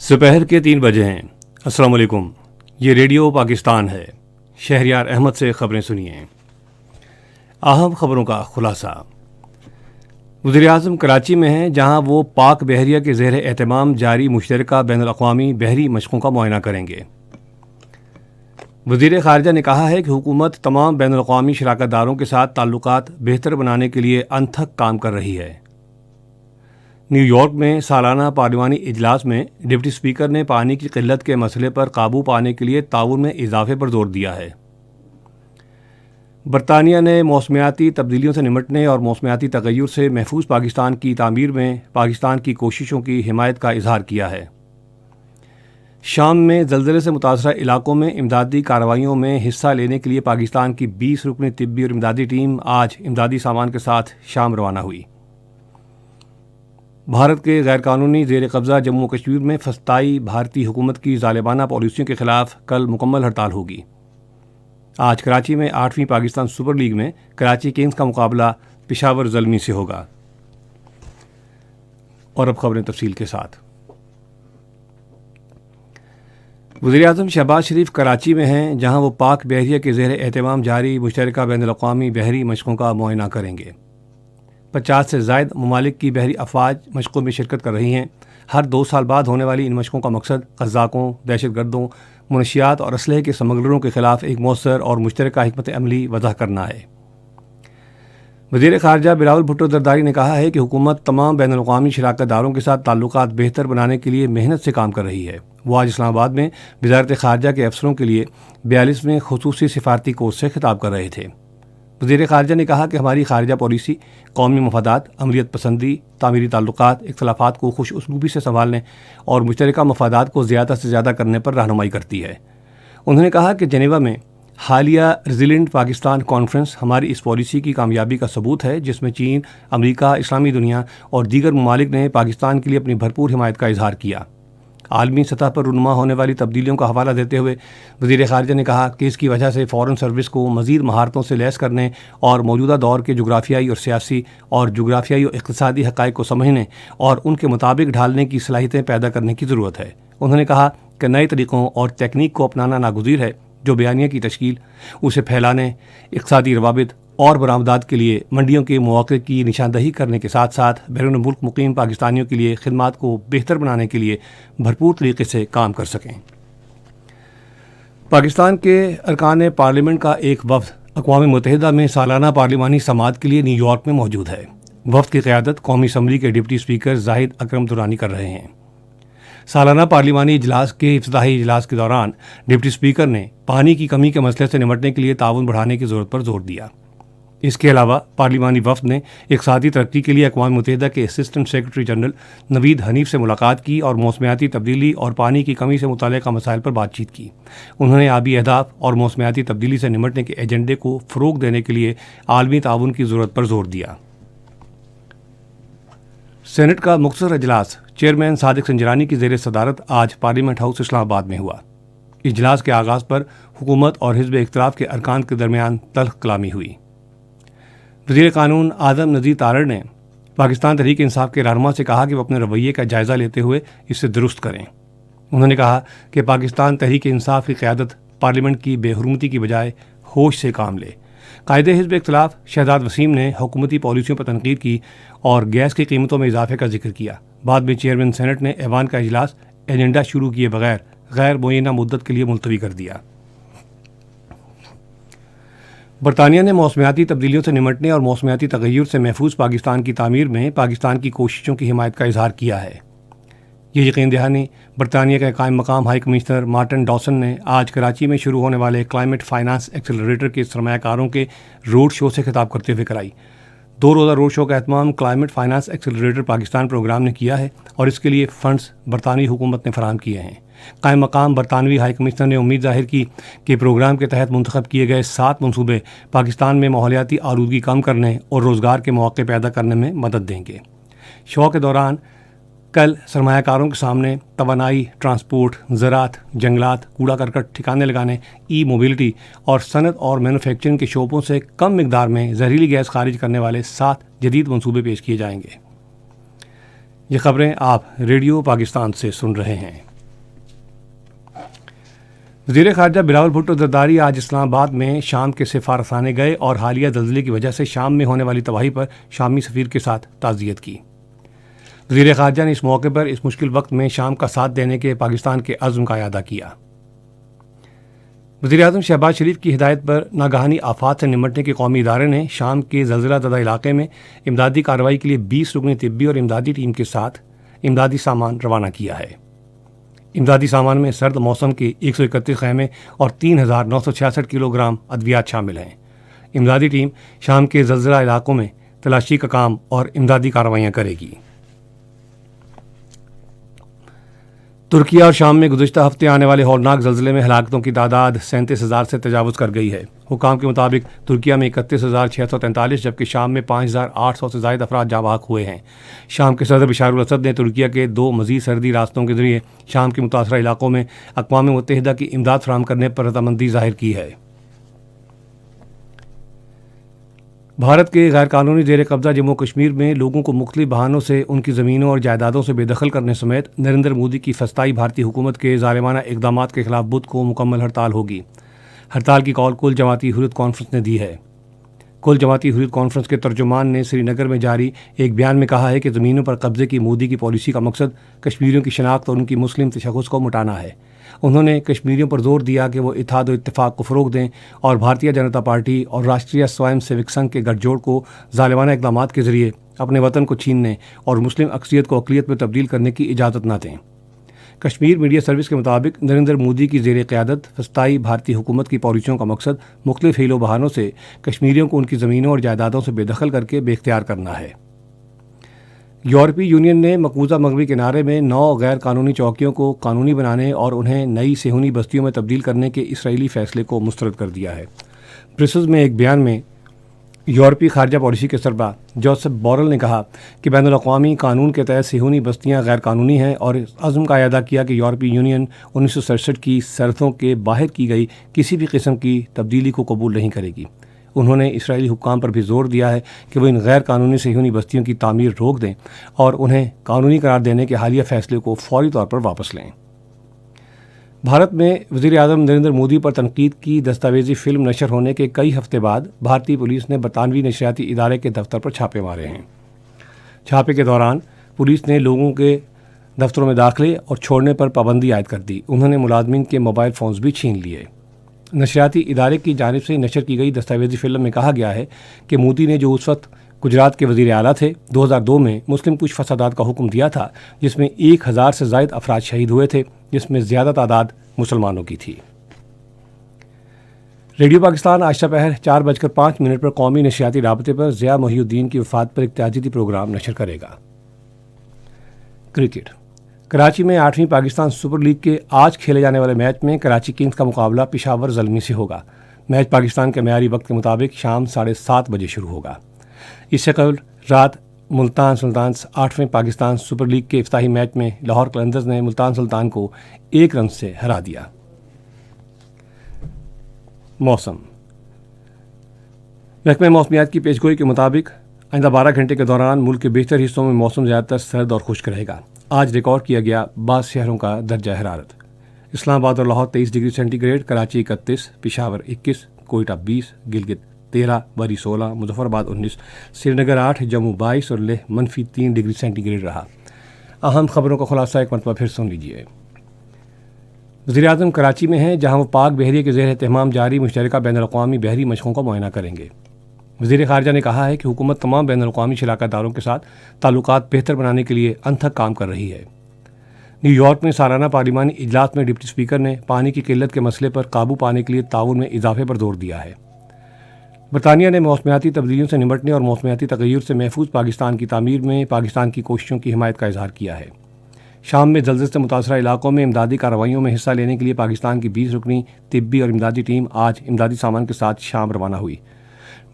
दोपहर के 3 बजे हैं। अस्सलाम वालेकुम। ये रेडियो पाकिस्तान है। शहरयार अहमद से खबरें सुनिए। अहम खबरों का खुलासा। वज़ीर-ए-आज़म कराची में हैं, जहां वो पाक बहरिया के ज़ेर एहतमाम जारी मुश्तरका बैनुल-अक़वामी बहरी मशक़ों का मुआयना करेंगे। वज़ीर ख़ारिजा ने कहा है कि हुकूमत तमाम बैनुल-अक़वामी शराकतदारों के साथ ताल्लुकात बेहतर बनाने के लिए अनथक काम कर रही है। न्यूयॉर्क में सालाना पार्लिमानी इजलास में डिप्टी स्पीकर ने पानी की किल्लत के मसले पर काबू पाने के लिए ताउन में इजाफे पर जोर दिया है। बरतानिया ने मौसमियाती तब्दीलियों से निमटने और मौसमियाती तगय्युर से महफूज पाकिस्तान की तामीर में पाकिस्तान की कोशिशों की हिमायत का इजहार किया है। शाम में ज़लज़ले से मुतासरा इलाकों में इमदादी कार्रवाइयों में हिस्सा लेने के लिए पाकिस्तान की 20 रुकनी तिब्बी और इमदादी टीम आज इमदादी सामान के साथ शाम रवाना हुई। भारत के गैरकानूनी ज़ेर कब्ज़ा जम्मू कश्मीर में फस्ताई भारतीय हुकूमत की ज़ालिमाना पॉलिसियों के ख़िलाफ़ कल मुकम्मल हड़ताल होगी। आज कराची में 8वीं पाकिस्तान सुपर लीग में कराची किंग्स का मुकाबला पेशावर ज़ल्मी से होगा। और अब खबरें तफसील के साथ। वज़ीर-ए-आज़म शहबाज शरीफ कराची में हैं, जहां वो पाक बहरिया के ज़ेर एहतमाम जारी मुश्तरका बैनुल-अक़वामी बहरी मशक़ों का मुआयना करेंगे। 50 से ज़ायद ममालिक की बहरी अफवाज मशक़ों में शिरकत कर रही हैं। हर 2 साल बाद होने वाली इन मशक़ों का मकसद क़ज़्ज़ाक़ों, दहशतगर्दों, मुनशियात और असलहे के स्मगलरों के ख़िलाफ़ एक मौसर और मुश्तरका हिकमत अमली वज़ह करना है। वज़ीर ख़ारिजा बिलावल भुट्टो ज़रदारी ने कहा है कि हुकूमत तमाम बैनुल-अक़वामी शराकतदारों के साथ ताल्लुकात बेहतर बनाने के लिए मेहनत से काम कर रही है। वो आज इस्लामाबाद में वज़ारत ख़ारिजा के अफसरों के लिए 42वें ख़ुसूसी सिफारती कोर्स से खिताब कर रहे थे। वज़ीर ख़ारिजा ने कहा कि हमारी खारिजा पॉलिसी कौमी मफादात, अमलियत पसंदी, तामीरी ताल्लुकात, इख्तलाफात को खुश उसलूबी से संभालने और मुश्तरका मफादात को ज़्यादा से ज़्यादा करने पर रहनुमाई करती है। उन्होंने कहा कि जेनेवा में हालिया रेजिलिएंट पाकिस्तान कॉन्फ्रेंस हमारी इस पॉलिसी की कामयाबी का सबूत है, जिसमें चीन, अमरीका, इस्लामी दुनिया और दीगर ममालिक ने पाकिस्तान के लिए अपनी भरपूर हिमायत का इजहार किया। आलमी सतह पर रुनुमा होने वाली तब्दीलियों का हवाला देते हुए वज़ीर ख़ारिजा ने कहा कि इसकी वजह से फ़ॉरेन सर्विस को मज़ीद महारतों से लैस करने और मौजूदा दौर के जुग्राफियाई और सियासी और जुग्राफियाई और इक़्तिसादी हक़ाइक़ को समझने और उनके मुताबिक ढालने की सलाहियतें पैदा करने की ज़रूरत है। उन्होंने कहा कि नए तरीक़ों और तकनीक को अपनाना नागुज़ीर है, जो बयानिया की तश्कील, उसे फैलाने, इक़्तिसादी रवाबित और बरामदात के लिए मंडियों के मौक़े की निशानदही करने के साथ साथ बैरून मुल्क मुक़ीम पाकिस्तानियों के लिए खिदमात को बेहतर बनाने के लिए भरपूर तरीके से काम कर सकें। पाकिस्तान के अरकान पार्लियामेंट का एक वफ़द अक़वाम मुत्तहिदा में सालाना पार्लिमानी समाअत के लिए न्यूयॉर्क में मौजूद है। वफ़द की क़यादत कौमी असम्बली के डिप्टी स्पीकर ज़ाहिद अकरम दुरानी कर रहे हैं। सालाना पार्लिमानी इजलास के इफ्तिताही इजलास के दौरान डिप्टी स्पीकर ने पानी की कमी के मसले से निपटने के लिए ताउन बढ़ाने की ज़रूरत पर जोर दिया। इसके अलावा पार्लिमानी वफ़द ने इक़्तिसादी तरक्की के लिए अक़वाम मुत्तहिदा के assistant secretary general Naveed Hanif से मुलाकात की और मौसमियाती तब्दीली और पानी की कमी से मुताल्लिक़ मसाइल पर बातचीत की। उन्होंने आबी अहदाफ और मौसमियाती तब्दीली से निमटने के एजेंडे को फ़रोग़ देने के लिए आलमी ताउन की ज़रूरत पर जोर दिया। सेनेट का मुख्तसर इजलास चेयरमैन सादिक संजरानी की ज़ेर सदारत आज पार्लियामेंट हाउस इस्लामाबाद में हुआ। इजलास के आगाज़ पर हुकूमत और हिज़्ब इख्तिलाफ के अरकान के दरमियान तल्ख़ कलामी हुई। वज़ीर कानून आदम नज़ीर तारड़ ने पाकिस्तान तहरीक इंसाफ के रहनुमा से कहा कि वो अपने रवैये का जायज़ा लेते हुए इसे दुरुस्त करें। उन्होंने कहा कि पाकिस्तान तहरीक इंसाफ की क़यादत पार्लियामेंट की बेहुरमती की बजाय होश से काम ले। कायदे हिज़्ब इख्तिलाफ शहजाद वसीम ने हुकूमती पॉलिसियों पर तनकीद की और गैस की कीमतों में इजाफे का जिक्र किया। बाद में चेयरमैन सेनेट ने ऐवान का इजलास एजेंडा शुरू किए बगैर गैर मुअय्यना मुद्दत के लिए मुलतवी कर दिया। बरतानिया ने मौसमियाती तब्दीलियों से निमटने और मौसमियाती तगय्युर से महफूज पाकिस्तान की तामीर में पाकिस्तान की कोशिशों की हिमायत का इजहार किया है। ये यकीन दहानी बरतानिया के कायम मकाम हाई कमिश्नर मार्टिन डॉसन ने आज कराची में शुरू होने वाले क्लाइमेट फाइनेंस एक्सेलरेटर के सरमायाकारों के रोड शो से खिताब करते हुए कराई। 2 रोज़ा रोड शो का एहतमाम climate finance accelerator Pakistan programme ने किया है और इसके लिए फ़ंड्स बरतानवी हुकूमत ने फराहम किए हैं। कायम मकाम बरतानवी हाई कमिश्नर ने उम्मीद जाहिर की कि प्रोग्राम के तहत मुंतखब किए गए 7 मनसूबे पाकिस्तान में माहौलियाती आलूदगी कम करने और रोज़गार के मौके पैदा करने में मदद देंगे। शो के दौरान कल सरमायाकारों के सामने तवानाई, ट्रांसपोर्ट, ज़राअत, जंगलात, कूड़ा करकट ठिकाने लगाने, ई मोबिलिटी और सनत और मैन्युफैक्चरिंग के शोबों से कम मिकदार में जहरीली गैस खारिज करने वाले 7 जदीद मनसूबे पेश किए जाएंगे। ये खबरें आप रेडियो पाकिस्तान से सुन रहे हैं। وزیر خارجہ بلاول بھٹو زرداری آج اسلام آباد میں شام کے سفارتخانے گئے اور حالیہ زلزلے کی وجہ سے شام میں ہونے والی تباہی پر شامی سفیر کے ساتھ تعزیت کی۔ وزیر خارجہ نے اس موقع پر اس مشکل وقت میں شام کا ساتھ دینے کے پاکستان کے عزم کا اعادہ کیا۔ وزیراعظم شہباز شریف کی ہدایت پر ناگہانی آفات سے نمٹنے کے قومی ادارے نے شام کے زلزلہ زدہ علاقے میں امدادی کارروائی کے لیے 20 رکنی طبی اور امدادی ٹیم کے ساتھ امدادی سامان روانہ کیا ہے۔ امدادی سامان میں سرد موسم کے 131 خیمے اور 3,966 کلو گرام ادویات شامل ہیں۔ امدادی ٹیم شام کے زلزلہ علاقوں میں تلاشی کا کام اور امدادی کارروائیاں کرے گی۔ ترکیہ اور شام میں گزشتہ ہفتے آنے والے ہولناک زلزلے میں ہلاکتوں کی تعداد 37,000 سے تجاوز کر گئی ہے۔ حکام کے مطابق ترکیہ میں 31,643 جبکہ شام میں 5,800 سے زائد افراد جاں بحق ہوئے ہیں۔ شام کے صدر بشار الاسد نے ترکیہ کے 2 مزید سرحدی راستوں کے ذریعے شام کے متاثرہ علاقوں میں اقوام متحدہ کی امداد فراہم کرنے پر رضامندی ظاہر کی ہے۔ بھارت کے غیر قانونی زیر قبضہ جموں کشمیر میں لوگوں کو مختلف بہانوں سے ان کی زمینوں اور جائیدادوں سے بے دخل کرنے سمیت نریندر مودی کی فسطائی بھارتی حکومت کے ظالمانہ اقدامات کے خلاف بدھ کو مکمل ہڑتال ہوگی۔ ہڑتال کی کال کل جماعتی حریت کانفرنس نے دی ہے۔ کل جماعتی حریت کانفرنس کے ترجمان نے سری نگر میں جاری ایک بیان میں کہا ہے کہ زمینوں پر قبضے کی مودی کی پالیسی کا مقصد کشمیریوں کی شناخت اور ان کی مسلم تشخص کو مٹانا ہے۔ انہوں نے کشمیریوں پر زور دیا کہ وہ اتحاد و اتفاق کو فروغ دیں اور بھارتیہ جنتا پارٹی اور راشٹریہ سوئم سیوک سنگھ کے گٹھ جوڑ کو ظالمانہ اقدامات کے ذریعے اپنے وطن کو چھیننے اور مسلم اکثریت کو اقلیت میں تبدیل کرنے کی اجازت نہ دیں۔ کشمیر میڈیا سروس کے مطابق نریندر مودی کی زیر قیادت فسطائی بھارتی حکومت کی پالیسیوں کا مقصد مختلف حیل و بہانوں سے کشمیریوں کو ان کی زمینوں اور جائیدادوں سے بے دخل کر کے بے اختیار کرنا ہے۔ یورپی یونین نے مقبوضہ مغربی کنارے میں 9 غیر قانونی چوکیوں کو قانونی بنانے اور انہیں نئی صہیونی بستیوں میں تبدیل کرنے کے اسرائیلی فیصلے کو مسترد کر دیا ہے۔ برسلز میں ایک بیان میں یورپی خارجہ پالیسی کے سربراہ جوزف بورل نے کہا کہ بین الاقوامی قانون کے تحت صہیونی بستیاں غیر قانونی ہیں اور اس عزم کا اعادہ کیا کہ یورپی یونین 1967 کی سرحدوں کے باہر کی گئی کسی بھی قسم کی تبدیلی کو قبول نہیں کرے گی۔ انہوں نے اسرائیلی حکام پر بھی زور دیا ہے کہ وہ ان غیر قانونی صہیونی بستیوں کی تعمیر روک دیں اور انہیں قانونی قرار دینے کے حالیہ فیصلے کو فوری طور پر واپس لیں۔ بھارت میں وزیر اعظم نریندر مودی پر تنقید کی دستاویزی فلم نشر ہونے کے کئی ہفتے بعد بھارتی پولیس نے برطانوی نشریاتی ادارے کے دفتر پر چھاپے مارے ہیں۔ چھاپے کے دوران پولیس نے لوگوں کے دفتروں میں داخلے اور چھوڑنے پر پابندی عائد کر دی۔ انہوں نے ملازمین کے موبائل فونز بھی چھین لیے۔ نشریاتی ادارے کی جانب سے نشر کی گئی دستاویزی فلم میں کہا گیا ہے کہ مودی نے جو اس وقت گجرات کے وزیر اعلیٰ تھے 2002 میں مسلم کش فسادات کا حکم دیا تھا جس میں 1,000 سے زائد افراد شہید ہوئے تھے جس میں زیادہ تعداد مسلمانوں کی تھی۔ ریڈیو پاکستان آج دوپہر 4:05 پر قومی نشریاتی رابطے پر ضیاء محی الدین کی وفات پر ایک تعزیتی پروگرام نشر کرے گا۔ کرکٹ کراچی میں 8ویں پاکستان سپر لیگ کے آج کھیلے جانے والے میچ میں کراچی کنگز کا مقابلہ پشاور زلمی سے ہوگا۔ میچ پاکستان کے معیاری وقت کے مطابق شام 7:30 بجے شروع ہوگا۔ اس سے قبل رات ملتان سلطانز 8ویں پاکستان سپر لیگ کے افتتاحی میچ میں لاہور قلندرز نے ملتان سلطان کو 1 رن سے ہرا دیا۔ موسم محکمہ موسمیات کی پیشگوئی کے مطابق آئندہ 12 گھنٹے کے دوران ملک کے بیشتر حصوں میں موسم زیادہ تر سرد اور خشک رہے گا۔ آج ریکارڈ کیا گیا بعض شہروں کا درجہ حرارت: اسلام آباد اور Lahore 23 degree centigrade, Karachi 31، Peshawar 21، Quetta 20، Gilgit 13، بری 16، مظفر آباد 19، سری نگر 8، جموں 22 اور لیہ -3 ڈگری سینٹی گریڈ رہا۔ اہم خبروں کا خلاصہ ایک مرتبہ پھر سن لیجیے۔ وزیر اعظم کراچی میں ہیں جہاں وہ پاک بحریہ کے زیر اہتمام جاری مشترکہ بین الاقوامی بحری مشقوں کا معائنہ کریں گے۔ وزیر خارجہ نے کہا ہے کہ حکومت تمام بین الاقوامی شراکت داروں کے ساتھ تعلقات بہتر بنانے کے لیے انتھک کام کر رہی ہے۔ نیو یارک میں سالانہ پارلیمانی اجلاس میں ڈپٹی اسپیکر نے پانی کی قلت کے مسئلے پر قابو پانے کے لیے تعاون میں اضافے پر زور دیا ہے۔ برطانیہ نے موسمیاتی تبدیلیوں سے نمٹنے اور موسمیاتی تغیر سے محفوظ پاکستان کی تعمیر میں پاکستان کی کوششوں کی حمایت کا اظہار کیا ہے۔ شام میں زلزلے سے متاثرہ علاقوں میں امدادی کارروائیوں میں حصہ لینے کے لیے پاکستان کی 20 رکنی طبی اور امدادی ٹیم آج امدادی سامان کے ساتھ شام روانہ ہوئی۔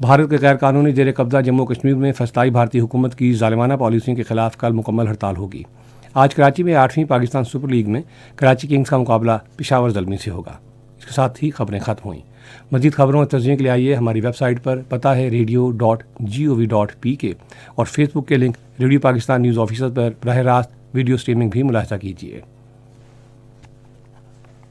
بھارت کے غیر قانونی زیر قبضہ جموں کشمیر میں فسطائی بھارتی حکومت کی ظالمانہ پالیسیوں کے خلاف کل مکمل ہڑتال ہوگی۔ آج کراچی میں 8ویں پاکستان سپر لیگ میں کراچی کنگز کا مقابلہ پشاور زلمی سے ہوگا۔ اس کے ساتھ ہی خبریں ختم ہوئیں۔ مزید خبروں اور تجزیے کے لیے آئیے ہماری ویب سائٹ پر، پتہ ہے radio.gov.pk، اور فیس بک کے link radio Pakistan news officer پر براہ راست ویڈیو سٹریمنگ بھی ملاحظہ کیجیے۔